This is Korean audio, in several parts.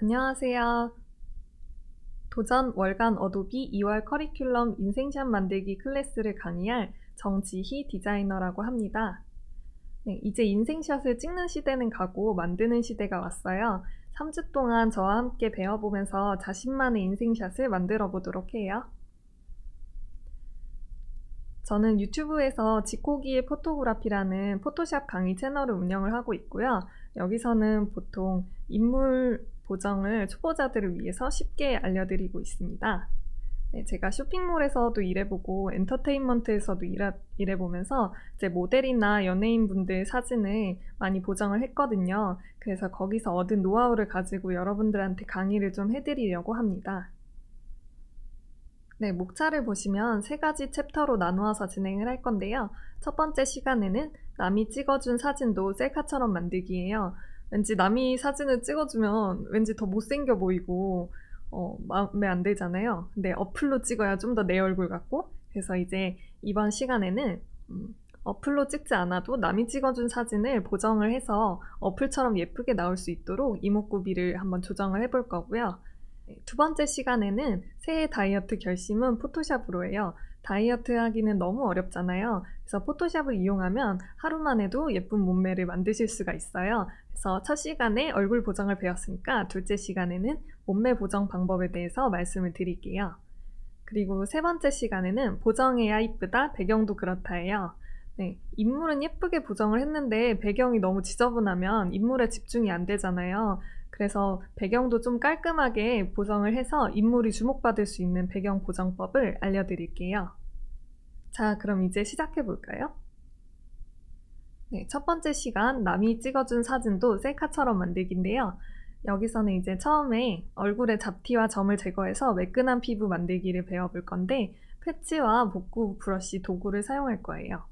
안녕하세요. 도전 월간 어도비 2월 커리큘럼 인생샷 만들기 클래스를 강의할 정지희 디자이너라고 합니다. 네, 이제 인생샷을 찍는 시대는 가고 만드는 시대가 왔어요. 3주 동안 저와 함께 배워보면서 자신만의 인생샷을 만들어 보도록 해요. 저는 유튜브에서 지코기의 포토그래피라는 포토샵 강의 채널을 운영을 하고 있고요. 여기서는 보통 인물 보정을 초보자들을 위해서 쉽게 알려드리고 있습니다. 네, 제가 쇼핑몰에서도 일해보고 엔터테인먼트에서도 일해보면서 제 모델이나 연예인분들 사진을 많이 보정을 했거든요. 그래서 거기서 얻은 노하우를 가지고 여러분들한테 강의를 좀 해드리려고 합니다. 네, 목차를 보시면 3가지 챕터로 나누어서 진행을 할 건데요. 첫 번째 시간에는 남이 찍어준 사진도 셀카처럼 만들기예요. 왠지 남이 사진을 찍어주면 왠지 더 못생겨 보이고 마음에 안 들잖아요. 근데 어플로 찍어야 좀 더 내 얼굴 같고, 그래서 이제 이번 시간에는 어플로 찍지 않아도 남이 찍어준 사진을 보정을 해서 어플처럼 예쁘게 나올 수 있도록 이목구비를 한번 조정을 해볼 거고요. 두 번째 시간에는 새해 다이어트 결심은 포토샵으로 해요. 다이어트 하기는 너무 어렵잖아요. 그래서 포토샵을 이용하면 하루만 해도 예쁜 몸매를 만드실 수가 있어요. 그래서 첫 시간에 얼굴 보정을 배웠으니까 둘째 시간에는 몸매 보정 방법에 대해서 말씀을 드릴게요. 그리고 세 번째 시간에는 보정해야 이쁘다, 배경도 그렇다예요. 네, 인물은 예쁘게 보정을 했는데 배경이 너무 지저분하면 인물에 집중이 안 되잖아요. 그래서 배경도 좀 깔끔하게 보정을 해서 인물이 주목받을 수 있는 배경 보정법을 알려드릴게요. 자, 그럼 이제 시작해 볼까요? 네, 첫 번째 시간 남이 찍어준 사진도 셀카처럼 만들기인데요. 여기서는 이제 처음에 얼굴의 잡티와 점을 제거해서 매끈한 피부 만들기를 배워볼 건데 패치와 복구 브러쉬 도구를 사용할 거예요.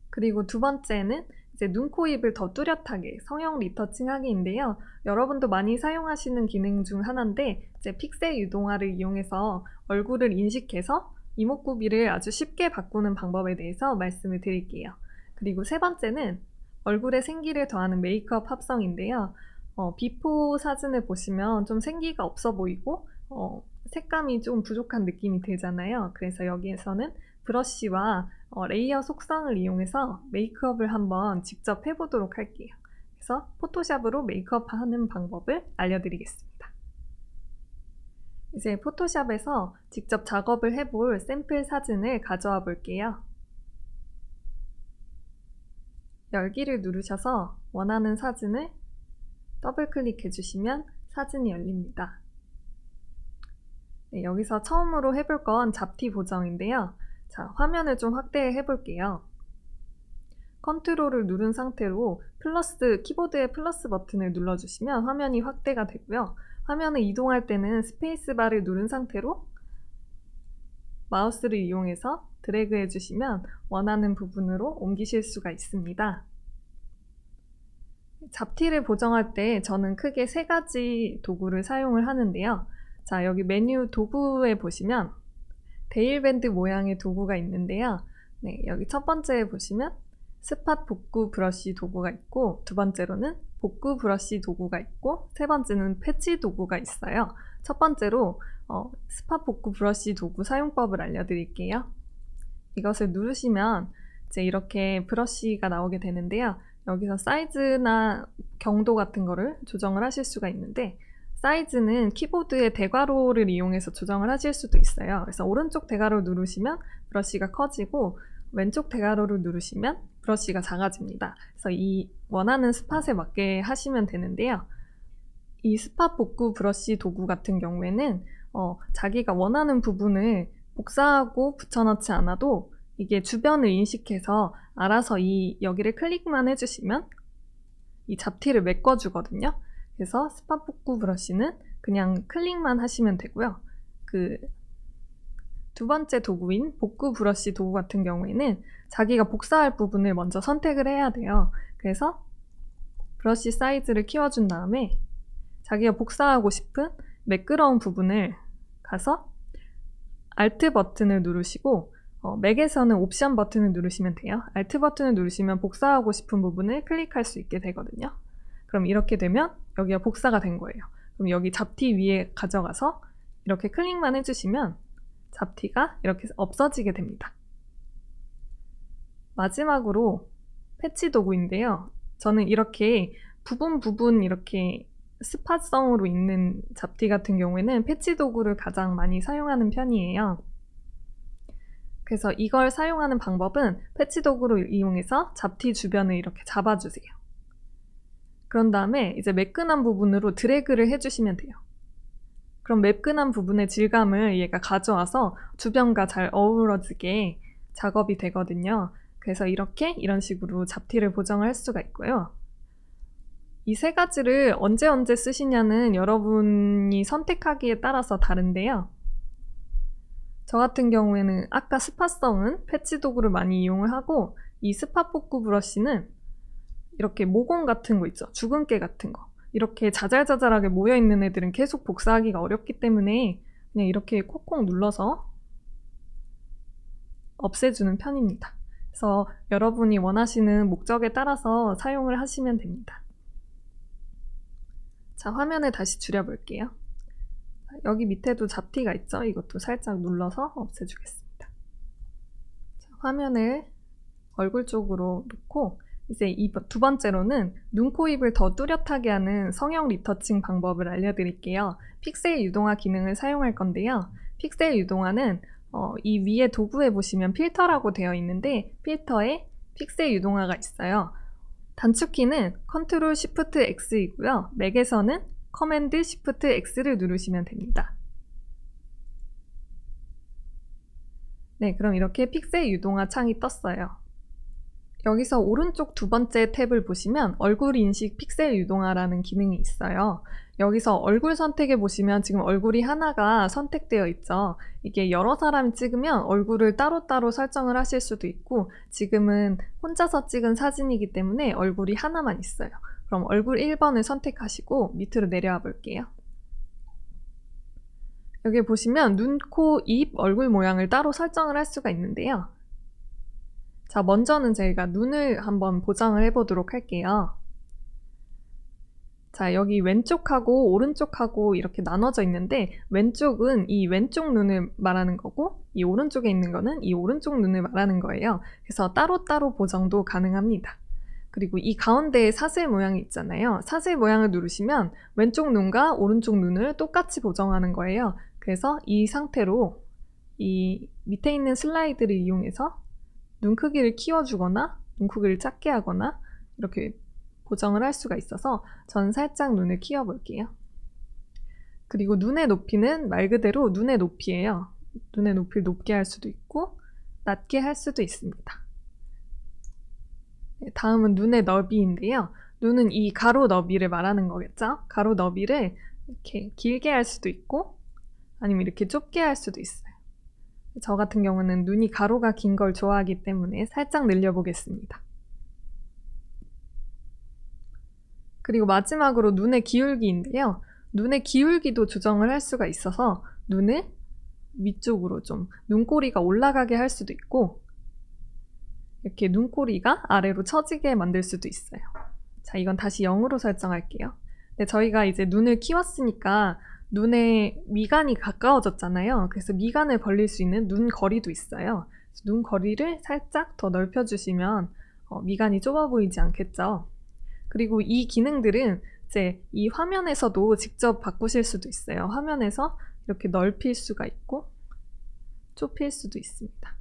그리고 두 번째는 이제 눈, 코, 입을 더 뚜렷하게 성형 리터칭 하기인데요. 여러분도 많이 사용하시는 기능 중 하나인데 이제 픽셀 유동화를 이용해서 얼굴을 인식해서 이목구비를 아주 쉽게 바꾸는 방법에 대해서 말씀을 드릴게요. 그리고 세 번째는 얼굴에 생기를 더하는 메이크업 합성인데요. 비포 사진을 보시면 좀 생기가 없어 보이고 색감이 좀 부족한 느낌이 들잖아요. 그래서 여기에서는 브러쉬와 레이어 속성을 이용해서 메이크업을 한번 직접 해보도록 할게요. 그래서 포토샵으로 메이크업 하는 방법을 알려드리겠습니다. 이제 포토샵에서 직접 작업을 해볼 샘플 사진을 가져와 볼게요. 열기를 누르셔서 원하는 사진을 더블 클릭해 주시면 사진이 열립니다. 네, 여기서 처음으로 해볼 건 잡티 보정인데요. 자, 화면을 좀 확대해 볼게요. 컨트롤을 누른 상태로 키보드의 플러스 버튼을 눌러주시면 화면이 확대가 되고요. 화면을 이동할 때는 스페이스바를 누른 상태로 마우스를 이용해서 드래그 해주시면 원하는 부분으로 옮기실 수가 있습니다. 잡티를 보정할 때 저는 크게 3가지 도구를 사용을 하는데요. 자, 여기 메뉴 도구에 보시면 데일밴드 모양의 도구가 있는데요. 네, 여기 첫 번째에 보시면 스팟 복구 브러쉬 도구가 있고, 두 번째로는 복구 브러쉬 도구가 있고, 세 번째는 패치 도구가 있어요. 첫 번째로 스팟 복구 브러쉬 도구 사용법을 알려드릴게요. 이것을 누르시면 이제 이렇게 브러쉬가 나오게 되는데요. 여기서 사이즈나 경도 같은 거를 조정을 하실 수가 있는데, 사이즈는 키보드의 대괄호를 이용해서 조정을 하실 수도 있어요. 그래서 오른쪽 대괄호 누르시면 브러쉬가 커지고 왼쪽 대괄호를 누르시면 브러쉬가 작아집니다. 그래서 이 원하는 스팟에 맞게 하시면 되는데요. 이 스팟 복구 브러쉬 도구 같은 경우에는 자기가 원하는 부분을 복사하고 붙여넣지 않아도 이게 주변을 인식해서 알아서 여기를 클릭만 해주시면 이 잡티를 메꿔주거든요. 그래서 스팟 복구 브러쉬는 그냥 클릭만 하시면 되고요. 두 번째 도구인 복구 브러쉬 도구 같은 경우에는 자기가 복사할 부분을 먼저 선택을 해야 돼요. 그래서 브러쉬 사이즈를 키워준 다음에 자기가 복사하고 싶은 매끄러운 부분을 가서 Alt 버튼을 누르시고 맥에서는 옵션 버튼을 누르시면 돼요. Alt 버튼을 누르시면 복사하고 싶은 부분을 클릭할 수 있게 되거든요. 그럼 이렇게 되면 여기가 복사가 된 거예요. 그럼 여기 잡티 위에 가져가서 이렇게 클릭만 해주시면 잡티가 이렇게 없어지게 됩니다. 마지막으로 패치 도구인데요. 저는 이렇게 부분 이렇게 스팟성으로 있는 잡티 같은 경우에는 패치 도구를 가장 많이 사용하는 편이에요. 그래서 이걸 사용하는 방법은 패치 도구를 이용해서 잡티 주변을 이렇게 잡아주세요. 그런 다음에 이제 매끈한 부분으로 드래그를 해주시면 돼요. 그럼 매끈한 부분의 질감을 얘가 가져와서 주변과 잘 어우러지게 작업이 되거든요. 그래서 이런 식으로 잡티를 보정을 할 수가 있고요. 이 세 가지를 언제 쓰시냐는 여러분이 선택하기에 따라서 다른데요. 저 같은 경우에는 아까 스팟성은 패치 도구를 많이 이용을 하고, 이 스팟 복구 브러쉬는 이렇게 모공 같은 거 있죠. 주근깨 같은 거. 이렇게 자잘자잘하게 모여있는 애들은 계속 복사하기가 어렵기 때문에 그냥 이렇게 콕콕 눌러서 없애주는 편입니다. 그래서 여러분이 원하시는 목적에 따라서 사용을 하시면 됩니다. 자, 화면을 다시 줄여볼게요. 여기 밑에도 잡티가 있죠? 이것도 살짝 눌러서 없애주겠습니다. 자, 화면을 얼굴 쪽으로 놓고 이제 두 번째로는 눈, 코, 입을 더 뚜렷하게 하는 성형 리터칭 방법을 알려드릴게요. 픽셀 유동화 기능을 사용할 건데요. 픽셀 유동화는 이 위에 도구에 보시면 필터라고 되어 있는데 필터에 픽셀 유동화가 있어요. 단축키는 Ctrl Shift X이고요. 맥에서는 Command Shift X를 누르시면 됩니다. 네, 그럼 이렇게 픽셀 유동화 창이 떴어요. 여기서 오른쪽 두 번째 탭을 보시면 얼굴 인식 픽셀 유동화라는 기능이 있어요. 여기서 얼굴 선택해 보시면 지금 얼굴이 하나가 선택되어 있죠. 이게 여러 사람이 찍으면 얼굴을 따로따로 설정을 하실 수도 있고, 지금은 혼자서 찍은 사진이기 때문에 얼굴이 하나만 있어요. 그럼 얼굴 1번을 선택하시고 밑으로 내려와 볼게요. 여기 보시면 눈, 코, 입, 얼굴 모양을 따로 설정을 할 수가 있는데요. 자, 먼저는 저희가 눈을 한번 보정을 해보도록 할게요. 자, 여기 왼쪽하고 오른쪽하고 이렇게 나눠져 있는데 왼쪽은 이 왼쪽 눈을 말하는 거고 이 오른쪽에 있는 거는 이 오른쪽 눈을 말하는 거예요. 그래서 따로따로 보정도 가능합니다. 그리고 이 가운데에 사슬 모양이 있잖아요. 사슬 모양을 누르시면 왼쪽 눈과 오른쪽 눈을 똑같이 보정하는 거예요. 그래서 이 상태로 이 밑에 있는 슬라이드를 이용해서 눈 크기를 키워주거나 눈 크기를 작게 하거나 이렇게 보정을 할 수가 있어서 전 살짝 눈을 키워볼게요. 그리고 눈의 높이는 말 그대로 눈의 높이예요. 눈의 높이를 높게 할 수도 있고 낮게 할 수도 있습니다. 네, 다음은 눈의 너비인데요. 눈은 이 가로 너비를 말하는 거겠죠? 가로 너비를 이렇게 길게 할 수도 있고 아니면 이렇게 좁게 할 수도 있어요. 저 같은 경우는 눈이 가로가 긴 걸 좋아하기 때문에 살짝 늘려보겠습니다. 그리고 마지막으로 눈의 기울기인데요. 눈의 기울기도 조정을 할 수가 있어서 눈을 위쪽으로 좀 눈꼬리가 올라가게 할 수도 있고 이렇게 눈꼬리가 아래로 처지게 만들 수도 있어요. 자, 이건 다시 0으로 설정할게요. 네, 저희가 이제 눈을 키웠으니까 눈의 미간이 가까워졌잖아요. 그래서 미간을 벌릴 수 있는 눈 거리도 있어요. 눈 거리를 살짝 더 넓혀주시면 미간이 좁아 보이지 않겠죠. 그리고 이 기능들은 이제 이 화면에서도 직접 바꾸실 수도 있어요. 화면에서 이렇게 넓힐 수가 있고 좁힐 수도 있습니다.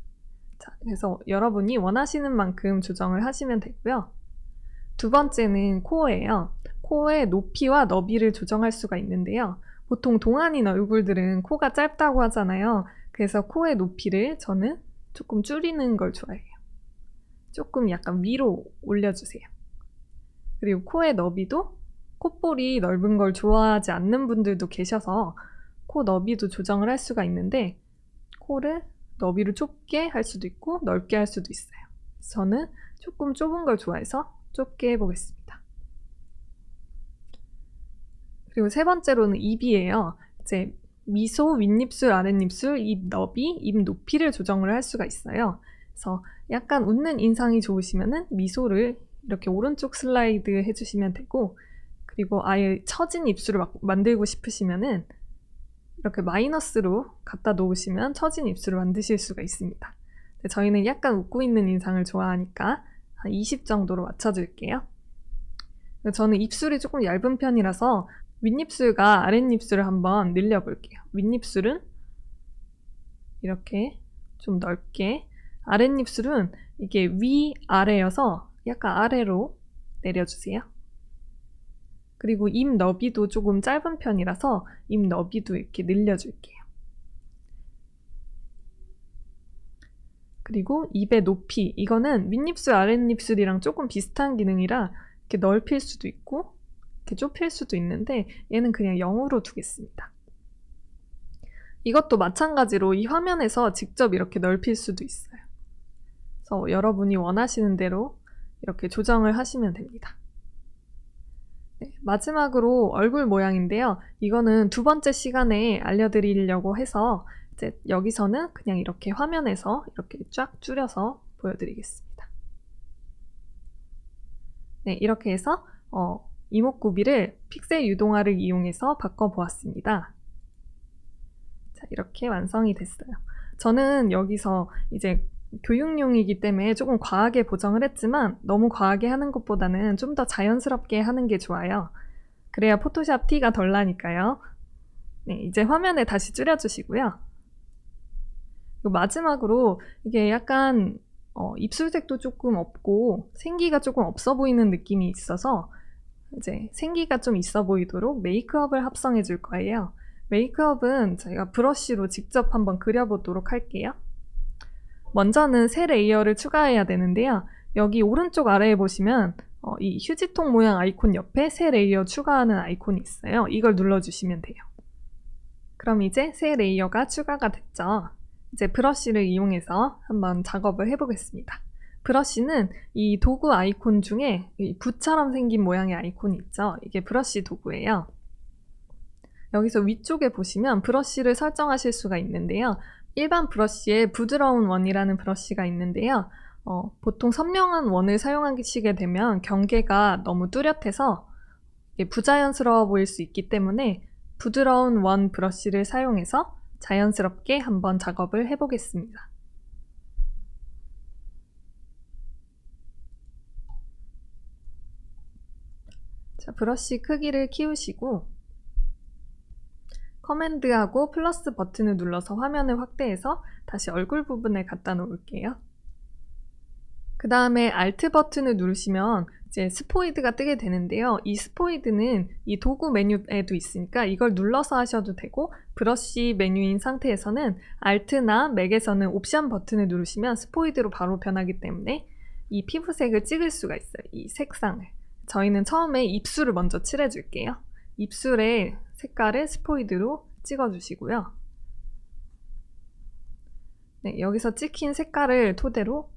자, 그래서 여러분이 원하시는 만큼 조정을 하시면 되고요. 두 번째는 코어예요. 코어의 높이와 너비를 조정할 수가 있는데요. 보통 동안인 얼굴들은 코가 짧다고 하잖아요. 그래서 코의 높이를 저는 조금 줄이는 걸 좋아해요. 조금 약간 위로 올려주세요. 그리고 코의 너비도 콧볼이 넓은 걸 좋아하지 않는 분들도 계셔서 코 너비도 조정을 할 수가 있는데 코를 너비를 좁게 할 수도 있고 넓게 할 수도 있어요. 저는 조금 좁은 걸 좋아해서 좁게 해보겠습니다. 그리고 세 번째로는 입이에요. 이제 미소, 윗입술, 아랫입술, 입 너비, 입 높이를 조정을 할 수가 있어요. 그래서 약간 웃는 인상이 좋으시면은 미소를 이렇게 오른쪽 슬라이드 해주시면 되고 그리고 아예 처진 입술을 만들고 싶으시면은 이렇게 마이너스로 갖다 놓으시면 처진 입술을 만드실 수가 있습니다. 저희는 약간 웃고 있는 인상을 좋아하니까 한 20 정도로 맞춰줄게요. 저는 입술이 조금 얇은 편이라서 윗입술과 아랫입술을 한번 늘려볼게요. 윗입술은 이렇게 좀 넓게, 아랫입술은 이게 위아래여서 약간 아래로 내려주세요. 그리고 입 너비도 조금 짧은 편이라서 입 너비도 이렇게 늘려줄게요. 그리고 입의 높이, 이거는 윗입술, 아랫입술이랑 조금 비슷한 기능이라 이렇게 넓힐 수도 있고 이렇게 좁힐 수도 있는데 얘는 그냥 0으로 두겠습니다. 이것도 마찬가지로 이 화면에서 직접 이렇게 넓힐 수도 있어요. 그래서 여러분이 원하시는 대로 이렇게 조정을 하시면 됩니다. 네, 마지막으로 얼굴 모양인데요. 이거는 두 번째 시간에 알려드리려고 해서 이제 여기서는 그냥 이렇게 화면에서 이렇게 쫙 줄여서 보여드리겠습니다. 네, 이렇게 해서 이목구비를 픽셀 유동화를 이용해서 바꿔보았습니다. 자, 이렇게 완성이 됐어요. 저는 여기서 이제 교육용이기 때문에 조금 과하게 보정을 했지만 너무 과하게 하는 것보다는 좀 더 자연스럽게 하는 게 좋아요. 그래야 포토샵 티가 덜 나니까요. 네, 이제 화면에 다시 줄여주시고요. 그리고 마지막으로 이게 약간 입술색도 조금 없고 생기가 조금 없어 보이는 느낌이 있어서 이제 생기가 좀 있어 보이도록 메이크업을 합성해 줄 거예요. 메이크업은 저희가 브러쉬로 직접 한번 그려보도록 할게요. 먼저는 새 레이어를 추가해야 되는데요. 여기 오른쪽 아래에 보시면 이 휴지통 모양 아이콘 옆에 새 레이어 추가하는 아이콘이 있어요. 이걸 눌러주시면 돼요. 그럼 이제 새 레이어가 추가가 됐죠. 이제 브러쉬를 이용해서 한번 작업을 해보겠습니다. 브러쉬는 이 도구 아이콘 중에 이 붓처럼 생긴 모양의 아이콘이 있죠. 이게 브러쉬 도구예요. 여기서 위쪽에 보시면 브러쉬를 설정하실 수가 있는데요. 일반 브러쉬에 부드러운 원이라는 브러쉬가 있는데요. 보통 선명한 원을 사용하시게 되면 경계가 너무 뚜렷해서 부자연스러워 보일 수 있기 때문에 부드러운 원 브러쉬를 사용해서 자연스럽게 한번 작업을 해보겠습니다. 자, 브러쉬 크기를 키우시고 커맨드하고 플러스 버튼을 눌러서 화면을 확대해서 다시 얼굴 부분에 갖다 놓을게요. 그 다음에 Alt 버튼을 누르시면 이제 스포이드가 뜨게 되는데요. 이 스포이드는 이 도구 메뉴에도 있으니까 이걸 눌러서 하셔도 되고 브러쉬 메뉴인 상태에서는 Alt나 Mac에서는 옵션 버튼을 누르시면 스포이드로 바로 변하기 때문에 이 피부색을 찍을 수가 있어요. 이 색상을. 저희는 처음에 입술을 먼저 칠해줄게요. 입술의 색깔을 스포이드로 찍어주시고요. 네, 여기서 찍힌 색깔을 토대로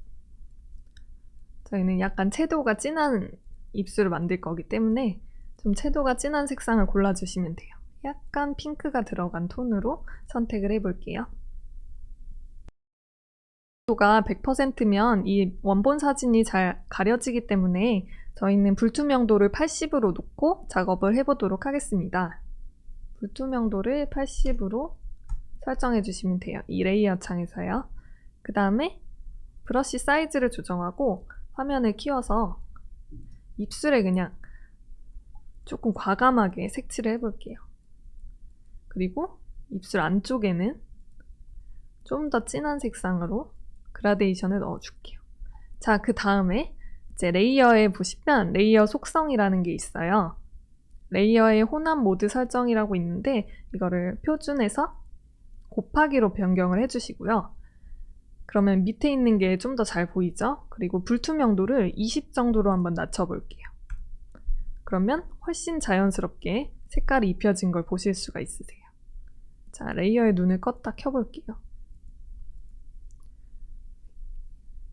저희는 약간 채도가 진한 입술을 만들 거기 때문에 좀 채도가 진한 색상을 골라주시면 돼요. 약간 핑크가 들어간 톤으로 선택을 해볼게요. 채도가 100%면 이 원본 사진이 잘 가려지기 때문에 저희는 불투명도를 80으로 놓고 작업을 해보도록 하겠습니다. 불투명도를 80으로 설정해 주시면 돼요. 이 레이어 창에서요. 그 다음에 브러쉬 사이즈를 조정하고 화면을 키워서 입술에 그냥 조금 과감하게 색칠을 해볼게요. 그리고 입술 안쪽에는 좀 더 진한 색상으로 그라데이션을 넣어줄게요. 자, 그 다음에 이제 레이어에 보시면 레이어 속성이라는 게 있어요. 레이어의 혼합 모드 설정이라고 있는데 이거를 표준에서 곱하기로 변경을 해주시고요. 그러면 밑에 있는 게 좀 더 잘 보이죠? 그리고 불투명도를 20 정도로 한번 낮춰볼게요. 그러면 훨씬 자연스럽게 색깔이 입혀진 걸 보실 수가 있으세요. 자, 레이어의 눈을 껐다 켜볼게요.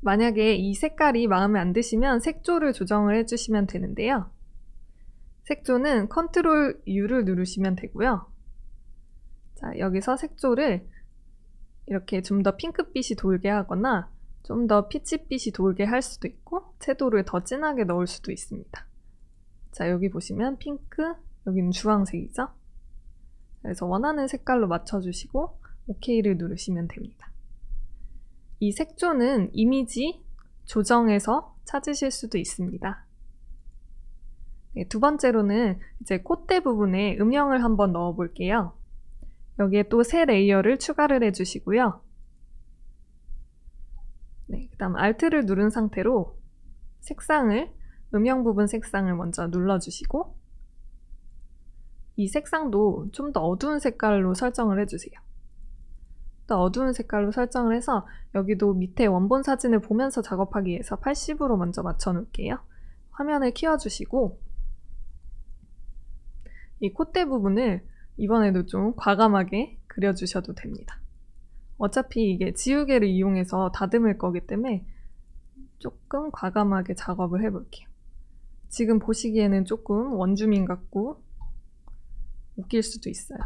만약에 이 색깔이 마음에 안 드시면 색조를 조정을 해주시면 되는데요. 색조는 컨트롤 U를 누르시면 되고요. 자, 여기서 색조를 이렇게 좀 더 핑크빛이 돌게 하거나 좀 더 피치빛이 돌게 할 수도 있고 채도를 더 진하게 넣을 수도 있습니다. 자, 여기 보시면 핑크, 여기는 주황색이죠? 그래서 원하는 색깔로 맞춰주시고 OK를 누르시면 됩니다. 이 색조는 이미지 조정에서 찾으실 수도 있습니다. 네, 두 번째로는 이제 콧대 부분에 음영을 한번 넣어 볼게요. 여기에 또 새 레이어를 추가를 해주시고요. 네, 그 다음 Alt를 누른 상태로 음영 부분 색상을 먼저 눌러주시고 이 색상도 좀 더 어두운 색깔로 설정을 해주세요. 더 어두운 색깔로 설정을 해서 여기도 밑에 원본 사진을 보면서 작업하기 위해서 80으로 먼저 맞춰 놓을게요. 화면을 키워주시고 이 콧대 부분을 이번에도 좀 과감하게 그려주셔도 됩니다. 어차피 이게 지우개를 이용해서 다듬을 거기 때문에 조금 과감하게 작업을 해볼게요. 지금 보시기에는 조금 원주민 같고 웃길 수도 있어요.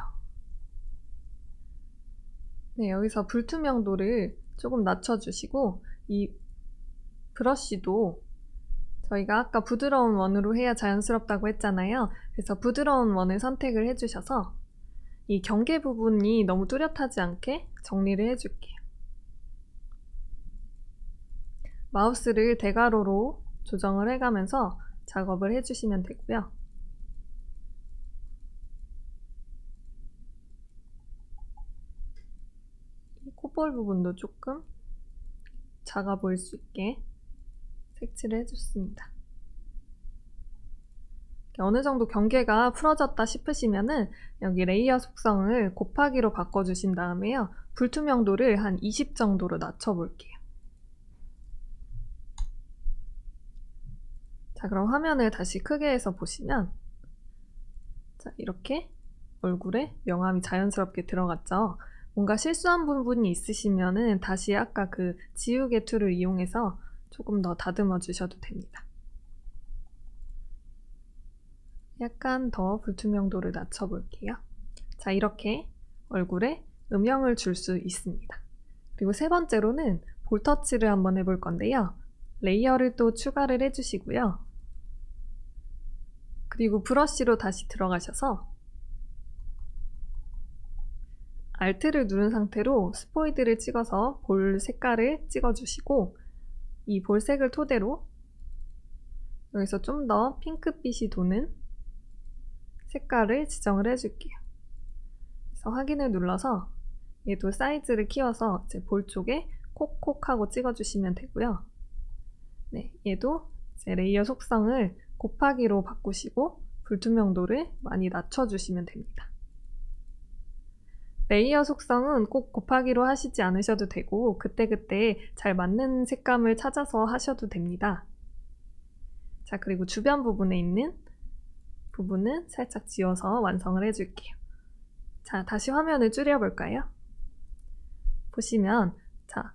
네, 여기서 불투명도를 조금 낮춰주시고 이 브러쉬도 저희가 아까 부드러운 원으로 해야 자연스럽다고 했잖아요. 그래서 부드러운 원을 선택을 해주셔서 이 경계 부분이 너무 뚜렷하지 않게 정리를 해줄게요. 마우스를 대괄호로 조정을 해가면서 작업을 해주시면 되고요. 이 콧볼 부분도 조금 작아 보일 수 있게 색칠을 해줬습니다. 어느 정도 경계가 풀어졌다 싶으시면은 여기 레이어 속성을 곱하기로 바꿔주신 다음에요. 불투명도를 한 20 정도로 낮춰볼게요. 자, 그럼 화면을 다시 크게 해서 보시면 자, 이렇게 얼굴에 명암이 자연스럽게 들어갔죠. 뭔가 실수한 부분이 있으시면은 다시 아까 그 지우개 툴을 이용해서 조금 더 다듬어 주셔도 됩니다. 약간 더 불투명도를 낮춰볼게요. 자, 이렇게 얼굴에 음영을 줄 수 있습니다. 그리고 세 번째로는 볼터치를 한번 해볼 건데요. 레이어를 또 추가를 해주시고요. 그리고 브러쉬로 다시 들어가셔서 Alt를 누른 상태로 스포이드를 찍어서 볼 색깔을 찍어주시고 이 볼색을 토대로 여기서 좀 더 핑크빛이 도는 색깔을 지정을 해줄게요. 그래서 확인을 눌러서 얘도 사이즈를 키워서 이제 볼 쪽에 콕콕 하고 찍어주시면 되고요. 네, 얘도 이제 레이어 속성을 곱하기로 바꾸시고 불투명도를 많이 낮춰주시면 됩니다. 레이어 속성은 꼭 곱하기로 하시지 않으셔도 되고 그때그때 잘 맞는 색감을 찾아서 하셔도 됩니다. 자, 그리고 주변 부분에 있는 부분은 살짝 지워서 완성을 해줄게요. 자, 다시 화면을 줄여볼까요? 보시면 자,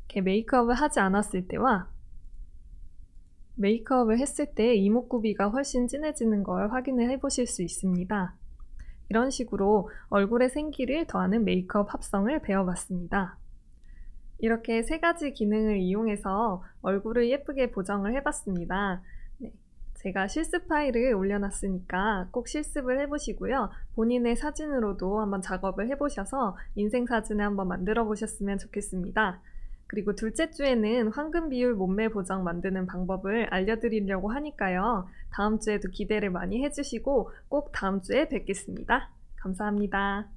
이렇게 메이크업을 하지 않았을 때와 메이크업을 했을 때 이목구비가 훨씬 진해지는 걸 확인을 해보실 수 있습니다. 이런 식으로 얼굴의 생기를 더하는 메이크업 합성을 배워봤습니다. 이렇게 세 가지 기능을 이용해서 얼굴을 예쁘게 보정을 해봤습니다. 네, 제가 실습 파일을 올려놨으니까 꼭 실습을 해보시고요. 본인의 사진으로도 한번 작업을 해보셔서 인생 사진을 한번 만들어 보셨으면 좋겠습니다. 그리고 둘째 주에는 황금 비율 몸매 보정 만드는 방법을 알려드리려고 하니까요. 다음 주에도 기대를 많이 해주시고 꼭 다음 주에 뵙겠습니다. 감사합니다.